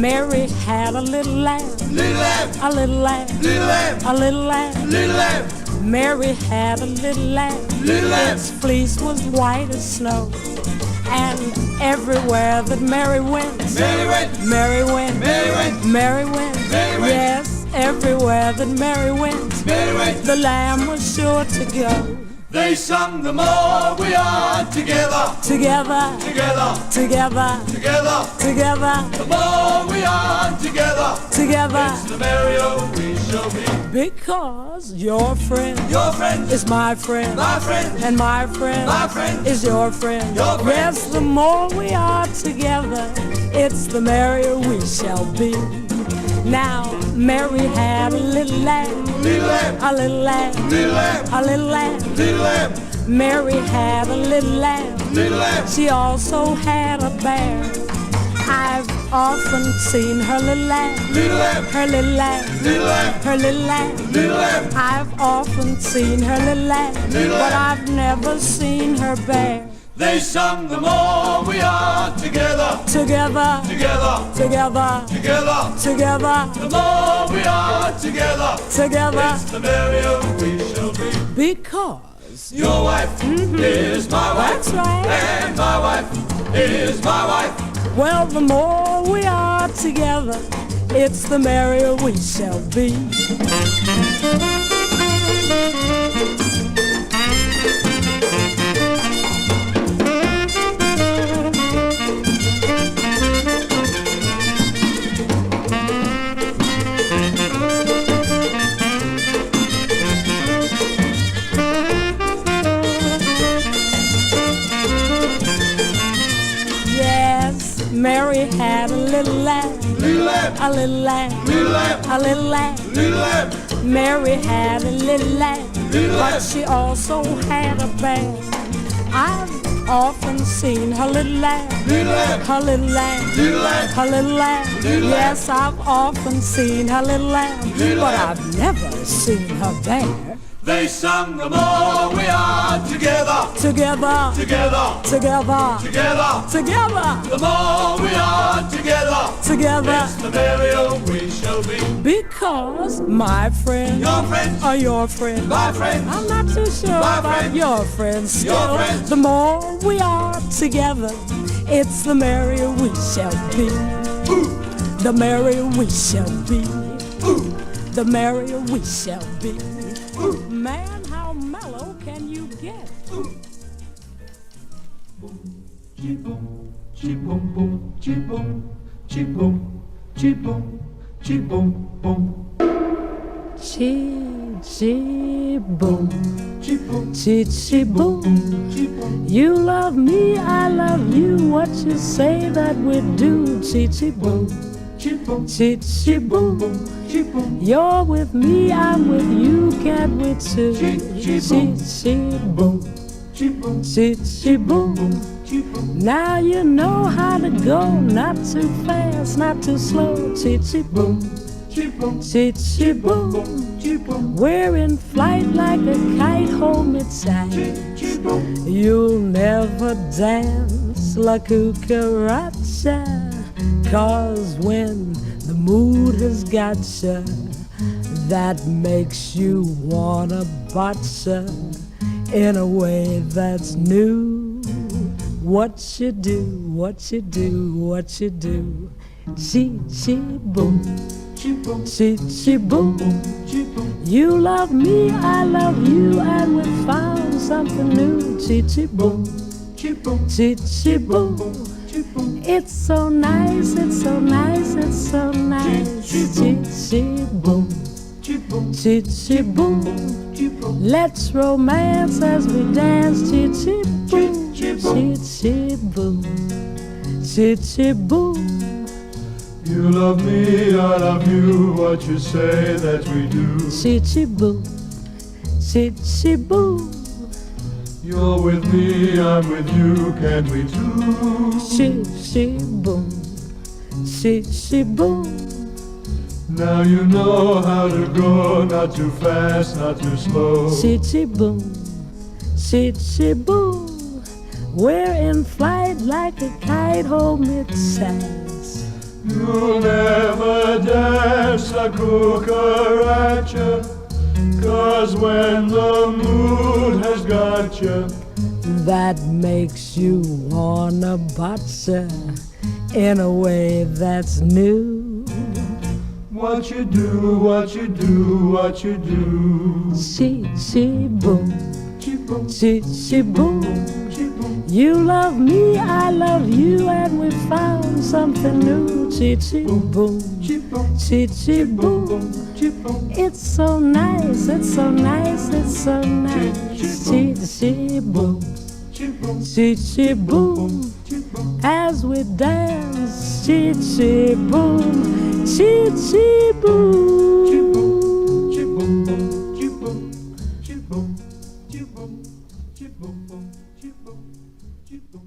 Mary had a little lamb, little lamb, a little lamb, little lamb, a little lamb. little lamb, Mary had a little lamb, little lamb. its fleece was white as snow. And everywhere that Mary went, Mary went, Mary went, Mary went, Mary went, Mary went. yes, everywhere that Mary went, Mary went. the lamb was sure to go. They sung the more we are together, Together, together, together, together. together, The more we are together, together, it's the merrier we shall be. because your friend Your friend is my friend, my friend, and my friend my friend. is your friend. Your friend. Yes, the more we are together, it's the merrier we shall be. Now, Mary had a little lamb, Little lamb, a little lamb, little lamb, a little lamb. little lamb, Mary had a little lamb. little lamb. She also had a bear. I've often seen her little lamb, Little lamb, her little lamb, little lamb, her little lamb. little lamb. I've often seen her little lamb, Little but lamb. I've never seen her bear. They sung the more we are together, Together, together, together, together. together, The more we are together, together, it's the merrier we shall be. because Your wife is my wife, that's right. and my wife is my wife. Well, the more we are together, it's the merrier we shall be. Yes, Mary had a little lamb, Little lamb, a little lamb, little lamb, a little lamb. little lamb, Mary had a little lamb, Little but lamb. she also had a bear. I've often seen her little lamb, little lamb, her little lamb, little lamb. her little lamb. Little Yes, I've often seen her little lamb, Little but lamb. I've never seen her bear. They sung the more we are together, Together, together, together, together. together, The more we are together, together, it's the merrier we shall be. because my friend Your friend, or your friend, my friend, I'm not too sure My about friend. your friends still. Your friend. The more we are together, it's the merrier we shall be. ooh, The merrier we shall be. ooh, The merrier we shall be. ooh. Man, how mellow can you get? Chee-boom, chee-boom, boom, chee-boom, chee-boom, chee-boom, chee-boom, boom. Chee, chee, boom. Chee-boom, Chee, chee, boom. chee-boom, You love me, I love you. What you say that we do? Chee, chee, boom. chee-boom, Chee, chee, boom. chee-boom. You're with me, I'm with you, can't we too? Chee, chee, boom. Chee, boom. Chee-boom, Chee, chee, boom. chee-boom, Now you know how to go, not too fast, not too slow. Chee, chee, boom. chee-boom, Chee, chee, boom. chee-boom, We're in flight like a kite, hold me tight. chee-boom. You'll never dance la cucaracha, 'cause when the mood has got ya, that makes you wanna botcha in a way that's new. What you do, what you do, what you do. Chee, chee, boom. Chee-boom, Chee, chee, boom. chee-boom, You love me, I love you, and we found something new. Chee, chee, boom. chee-boom, Chee, chee, boom. chee-boom. It's so nice, it's so nice, it's so nice. Chee, chee, boom. Chee-boom, Chee, chee, boom. chee-boom, Let's romance as we dance. Chee, chee, boom. Chee, chee, boom. Chee, chee, boom. Chee, chee, boom. You love me, I love you, what you say that we do. Chee, chee, boom. Chee, chee, boom. You're with me, I'm with you, can we do? Chee, chee, boom. Chee, chee, boom. Now you know how to go, not too fast, not too slow. Chee, chee, boom. Chee, chee, boom. We're in flight like a kite, hold me tight. You'll never dance a cucaracha, 'cause when the mood has got you, that makes you wanna botcha in a way that's new. what you do, what you do, what you do. Chee boom, Chee-boom, chee boom. chee-boom. You love me, I love you, and we found something new. Chee boom, Chee-boom, chee boom. chee-boom. It's so nice, it's so nice, it's so nice. Chee boom, Chee-boom, chee boom. chee-boom. As we dance, chee boom, chee boom. Chee-boom, chee-boom, chee-boom, chee-boom, chee-boom, chee-boom, chee-boom, chee-boom.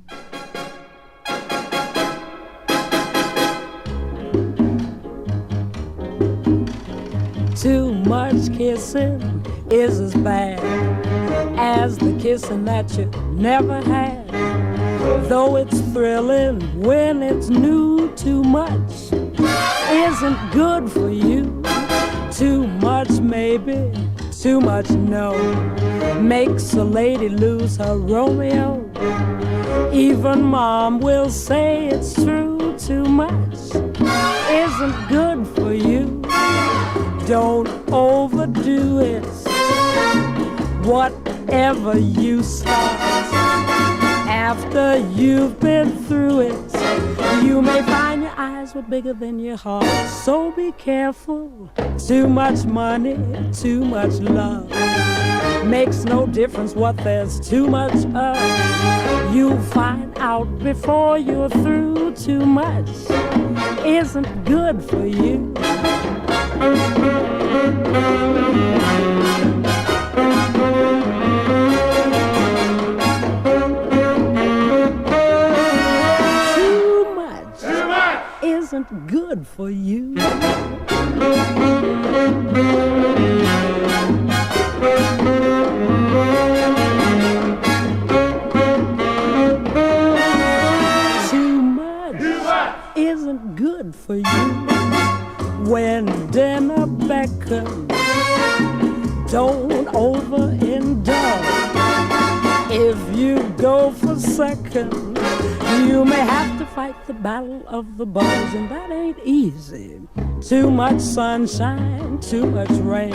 Too much kissing is as bad as the kissing that you never had. Though it's thrilling when it's new, too much isn't good for you. Too much maybe, too much no, makes a lady lose her Romeo. Even mom will say it's true. Too much isn't good for you. Don't overdo it. Whatever you start, after you've been through it, you may find your eyes were bigger than your heart. So be careful. Too much money, too much love, makes no difference what there's too much of. You'll find out before you're through. Too much isn't good for you. Too much isn't good for you. Too much isn't good for you. When dinner beckons, don't overindulge. If you go for second, you may have to fight the battle of the bulge, and that ain't easy. Too much sunshine, too much rain,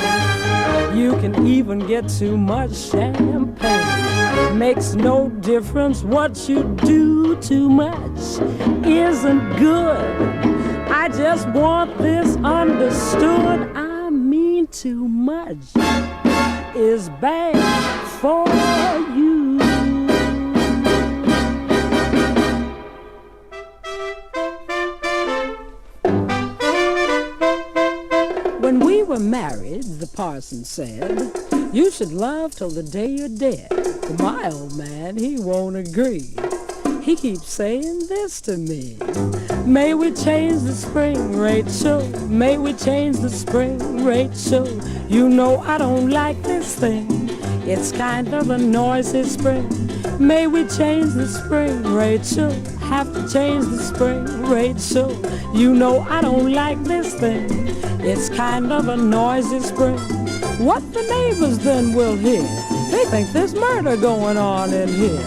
you can even get too much champagne. Makes no difference what you do. Too much isn't good. I just want this understood. I mean, too much is bad for you. When we were married, the parson said, you should love till the day you're dead. But my old man, he won't agree. He keeps saying this to me. May we change the spring, Rachel? May we change the spring, Rachel? You know I don't like this thing. It's kind of a noisy spring. May we change the spring, Rachel? Have to change the spring, Rachel? You know I don't like this thing. It's kind of a noisy spring. What the neighbors then will hear, they think there's murder going on in here.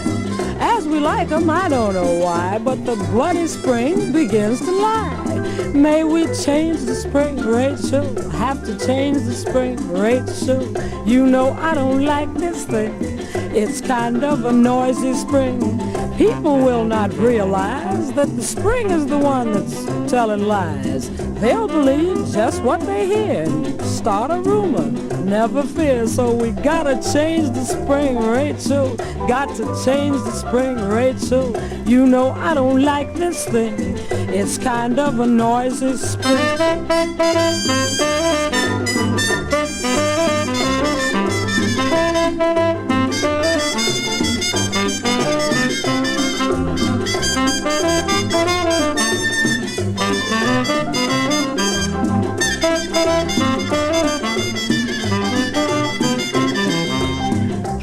As we like 'em, I don't know why, but the bloody spring begins to lie. May we change the spring, Rachel? Have to change the spring, Rachel? You know I don't like this thing. It's kind of a noisy spring. People will not realize that the spring is the one that's telling lies. They'll believe just what they hear. Start a rumor, never fear. So we gotta change the spring, Rachel. Got to change the spring, Rachel. You know I don't like this thing. It's kind of a noisy spring.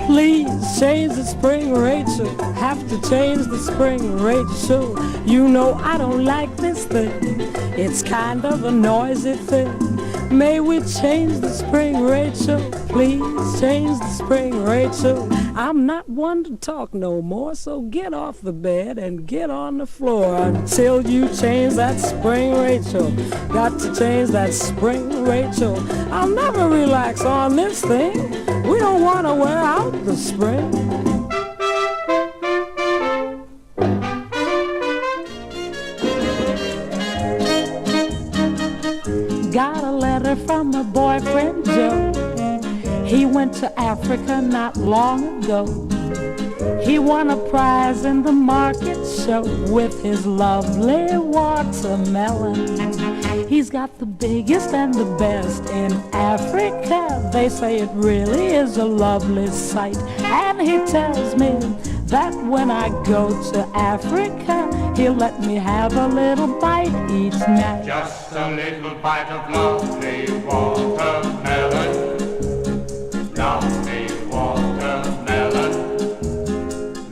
Please change the spring, Rachel. have to change the spring, Rachel. You know I don't like this thing. It's kind of a noisy thing. May we change the spring, Rachel? Please change the spring, Rachel. I'm not one to talk no more, so get off the bed and get on the floor until you change that spring, Rachel. Got to change that spring, Rachel. I'll never relax on this thing. We don't want to wear out the spring. Got a letter from my boyfriend Joe. He went to Africa not long ago. He won a prize in the market show with his lovely watermelon. He's got the biggest and the best in Africa. They say it really is a lovely sight. And he tells me that when I go to Africa, he'll let me have a little bite each night. Just a little bite of lovely watermelon. Lovely watermelon.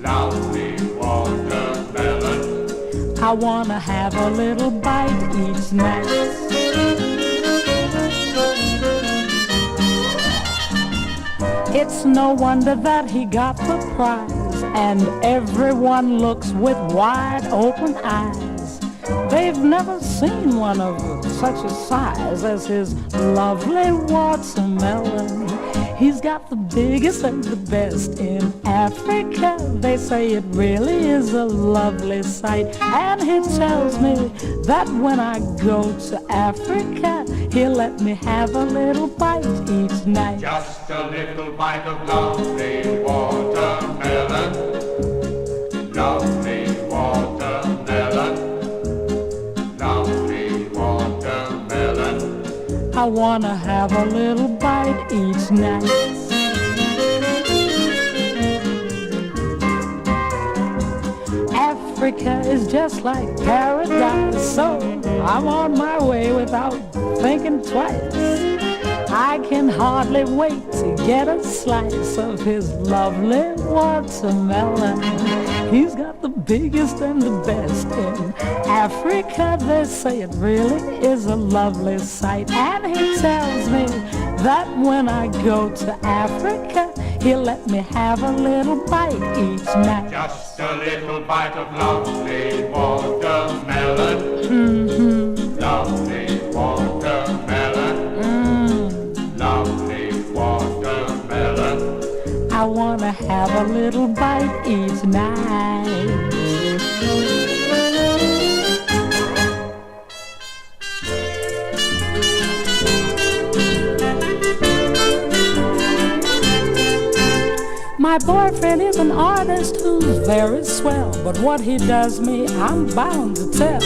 Lovely watermelon. I wanna have a little bite each night. It's no wonder that he got the prize, and everyone looks with wide open eyes. They've never seen one of such a size as his lovely watermelon. He's got the biggest and the best in Africa. They say it really is a lovely sight. And he tells me that when I go to Africa, he'll let me have a little bite each night. Just a little bite of lovely watermelon. Lovely watermelon. Lovely watermelon. I wanna have a little bite each night. Africa is just like paradise, so I'm on my way without thinking twice. I can hardly wait to get a slice of his lovely watermelon. He's got the biggest and the best in Africa. They say it really is a lovely sight. And he tells me that when I go to Africa, he'll let me have a little bite each night. Just a little bite of lovely watermelon. Mm-hmm. Lovely watermelon. Lovely watermelon. I wanna have a little bite each night. My boyfriend is an artist who's very swell, but what he does me, I'm bound to tell.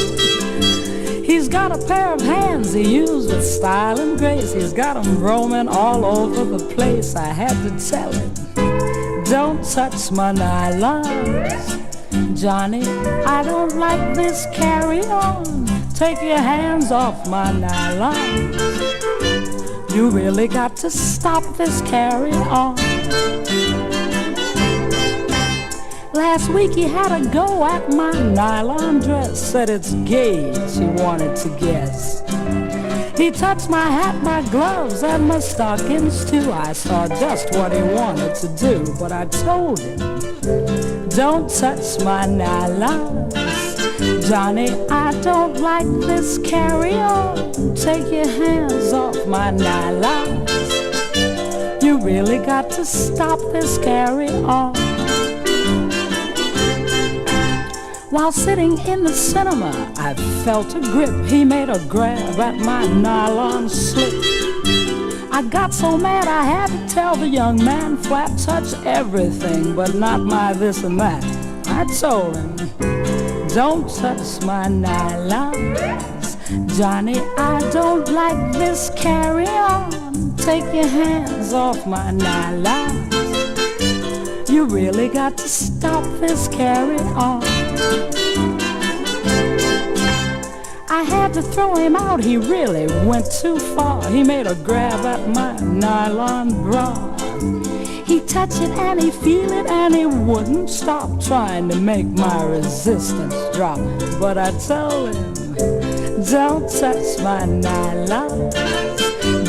He's got a pair of hands he used with style and grace. He's got them roaming all over the place. I had to tell him, don't touch my nylons, Johnny, I don't like this carry-on. Take your hands off my nylons. You really got to stop this carry-on. Last week he had a go at my nylon dress. Said it's gauge he wanted to guess. He touched my hat, my gloves, and my stockings too. I saw just what he wanted to do, but I told him, don't touch my nylons, Johnny, I don't like this carry-on. Take your hands off my nylons. You really got to stop this carry-on. While sitting in the cinema, I felt a grip. He made a grab at my nylon slip. I got so mad I had to tell the young man flat, touch everything, but not my this and that. I told him, don't touch my nylons, Johnny, I don't like this carry-on. Take your hands off my nylons. You really got to stop this carry-on. I had to throw him out, he really went too far. He made a grab at my nylon bra. He touch it and he feel it and he wouldn't stop trying to make my resistance drop. But I told him, don't touch my nylons,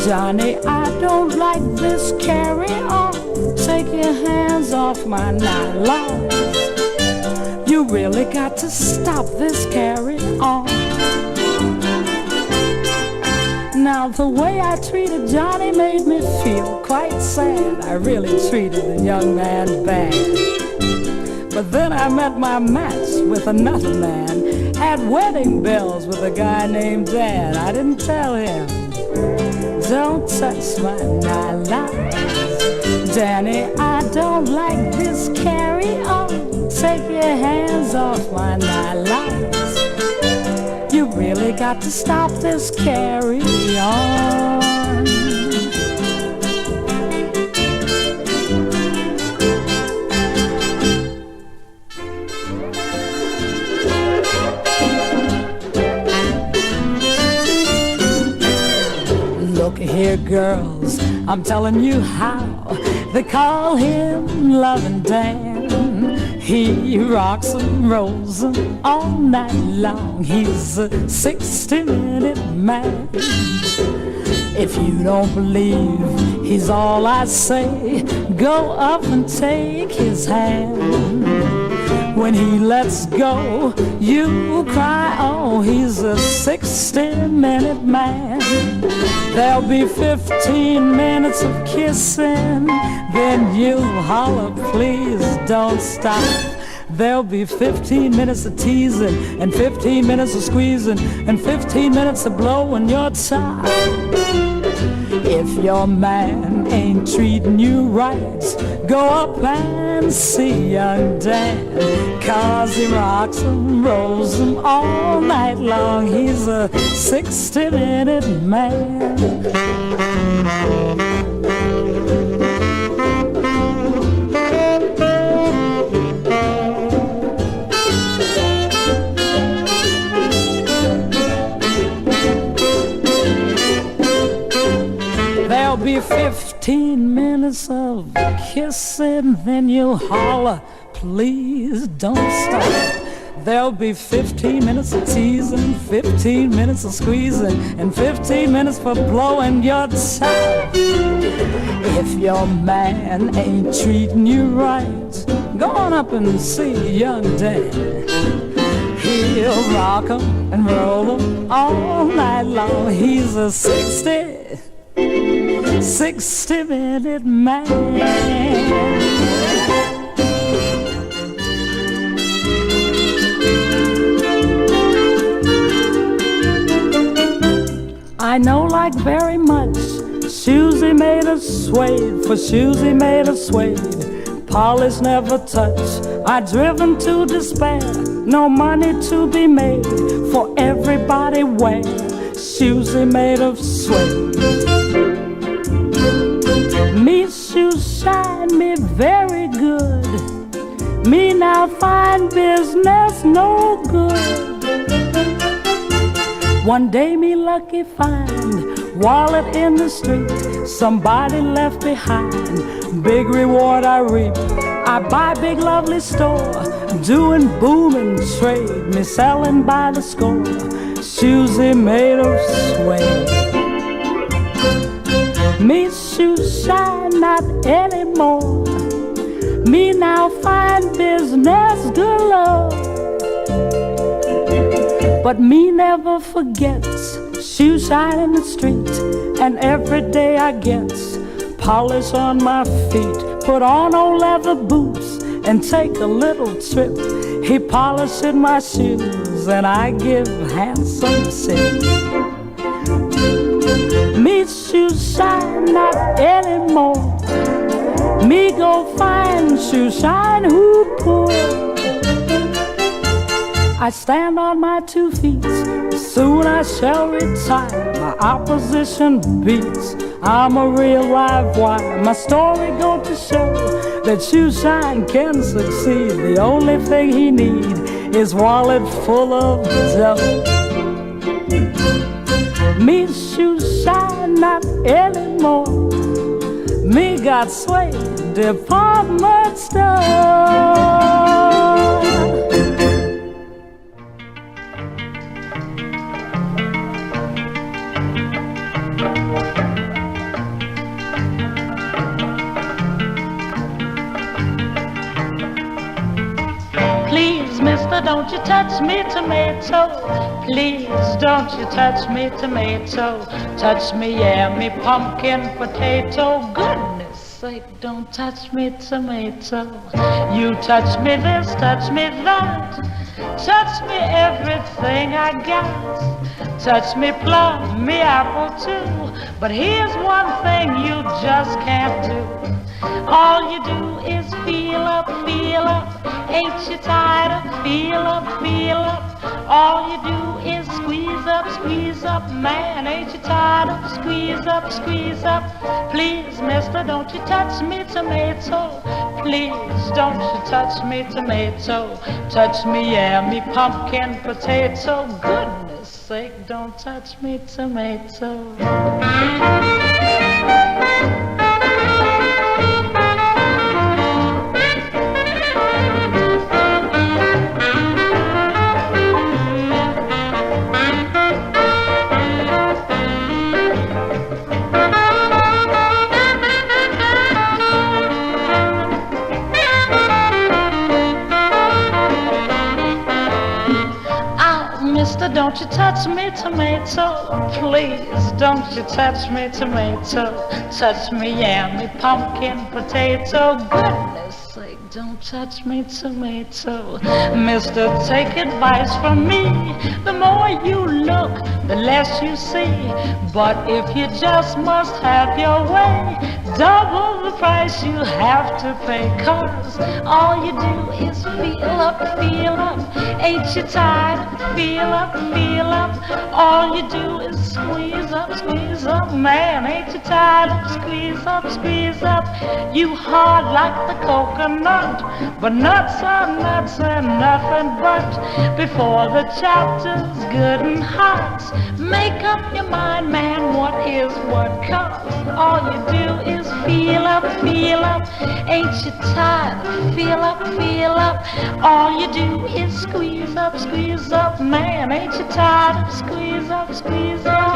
Johnny, I don't like this, carry on. Take your hands off my nylons. You really got to stop this, carry on. Now the way I treated Johnny made me feel quite sad. I really treated the young man bad. But then I met my match with another man, had wedding bells with a guy named Dan. I didn't tell him, don't touch my nylons, Danny, I don't like this, carry on. Take your hands off my nylons. You really got to stop this, carry on. Look here, girls, I'm telling you how they call him Lovin' Dan. He rocks and rolls 'em all night long. He's a 60-minute man. If you don't believe he's all I say, go up and take his hand. When he lets go, you cry, oh, he's a 60-minute man. There'll be 15 minutes of kissing, then you holler, please don't stop. There'll be 15 minutes of teasing, and 15 minutes of squeezing, and 15 minutes of blowing your top. If your man ain't treating you right, go up and see young Dan, 'cause he rocks and rolls 'em all night long. He's a 60-minute man. There'll be 15 minutes of kissing, then you holler, please don't stop. There'll be 15 minutes of teasing, 15 minutes of squeezing, and 15 minutes for blowing your top. If your man ain't treating you right, go on up and see young Dan. He'll rock 'em and roll 'em all night long. He's a 60-minute man. I know like very much shoes he made of suede, for shoes he made of suede, polish never touched. I driven to despair, no money to be made, for everybody wear shoes he made of suede. Me shoes shine me very good, me now find business no good. One day me lucky find wallet in the street, somebody left behind, big reward I reap. I buy big lovely store, doing booming trade, me selling by the score, shoes he made of suede. Me shoes shine not anymore, me now find business galore. But me never forgets shoes shine in the street, and every day I get polish on my feet, put on old leather boots and take a little trip. He polishing my shoes and I give handsome tip. Me shoes shine not anymore, me go find shoes shine who poor. I stand on my 2 feet, soon I shall retire. My opposition beats, I'm a real live wire. My story go to show that shoe shine can succeed. The only thing he need is wallet full of dough. Me shoes shine not anymore, me got suede department store. Please, mister, don't you touch me tomato. Please, don't you touch me tomato. Touch me, yeah, me pumpkin potato. Goodness sake, don't touch me tomato. You touch me this, touch me that. Touch me everything I got. Touch me plum, me apple too. But here's one thing you just can't do. All you do is feel up, feel up. Ain't you tired of feel up, feel up? All you do is squeeze up, man. Ain't you tired of squeeze up, squeeze up? Please, mister, don't you touch me tomato. Please, don't you touch me tomato. Touch me, yeah, me pumpkin potato. Goodness sake, don't touch me tomato. Mister, don't you touch me tomato. Please, don't you touch me tomato. Touch me, yeah, me pumpkin potato. Goodness sake, don't touch me tomato. Mister, take advice from me. The more you look, the less you see. But if you just must have your way, double the price you have to pay. 'Cause all you do is feel up, feel up. Ain't you tired? Feel up, feel up. All you do is squeeze up, man. Ain't you tired of squeeze up? You hard like the coconut, but nuts are nuts and nothing but. Before the chapter's good and hot, make up your mind, man, what is what? 'Cause all you do is feel up, feel up. Ain't you tired? Feel up, feel up. All you do is squeeze up, man. Ain't you tired of squeeze up, squeeze up?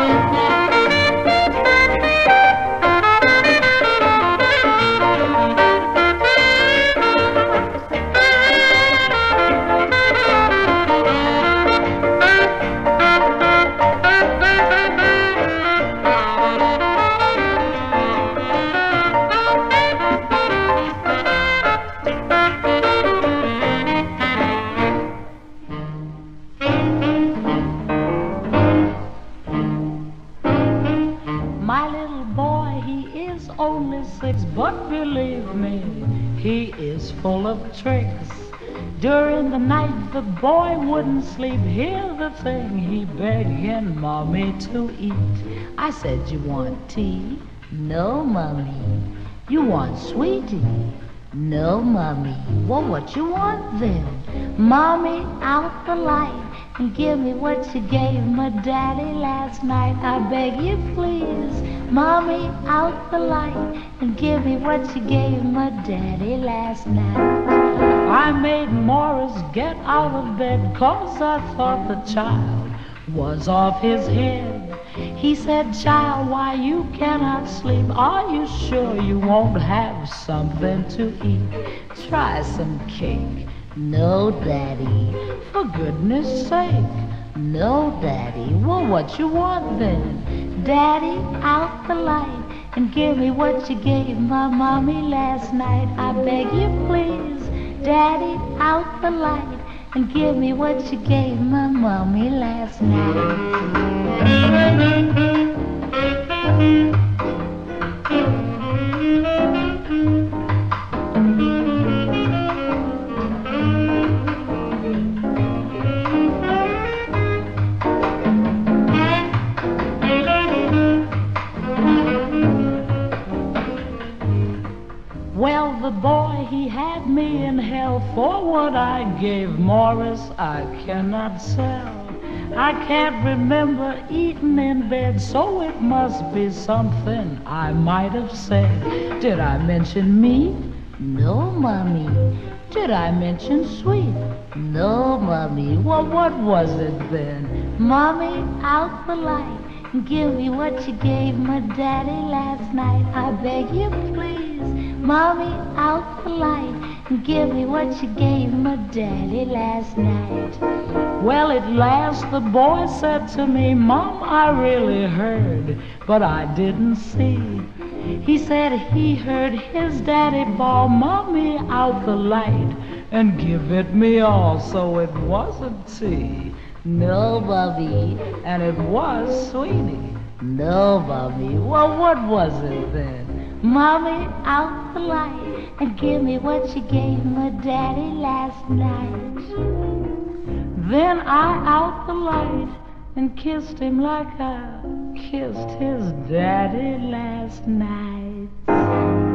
But believe me, he is full of tricks. During the night the boy wouldn't sleep. Hear the thing he begging mommy to eat. I said, you want tea? No, mommy. You want sweetie? No, mommy. Well, what you want then? Mommy, out the light and give me what you gave my daddy last night. I beg you please. Mommy, out the light and give me what you gave my daddy last night. I made Morris get out of bed 'cause I thought the child was off his head. He said, child, why you cannot sleep? Are you sure you won't have something to eat? Try some cake. No, Daddy. For goodness sake. No, Daddy. Well, what you want then? Daddy, out the light and give me what you gave my mommy last night. I beg you please. Daddy, out the light and give me what you gave my mommy last night. Well, the boy, he had me in hell for what I gave Morris. I cannot sell. I can't remember eating in bed, so it must be something I might have said. Did I mention meat? No, Mommy. Did I mention sweet? No, Mommy. Well, what was it then? Mommy, out the light. Give me what you gave my daddy last night. I beg you, please. Mommy, out the light. Give me what you gave my daddy last night. Well, at last the boy said to me, Mom, I really heard, but I didn't see. He said he heard his daddy bawl, Mommy, out the light, and give it me all. So it wasn't tea. No, Bobby, and it was sweetie. No, Bobby, well, what was it then? Mommy, out the light, and give me what you gave my daddy last night. Then I out the light and kissed him like I kissed his daddy last night.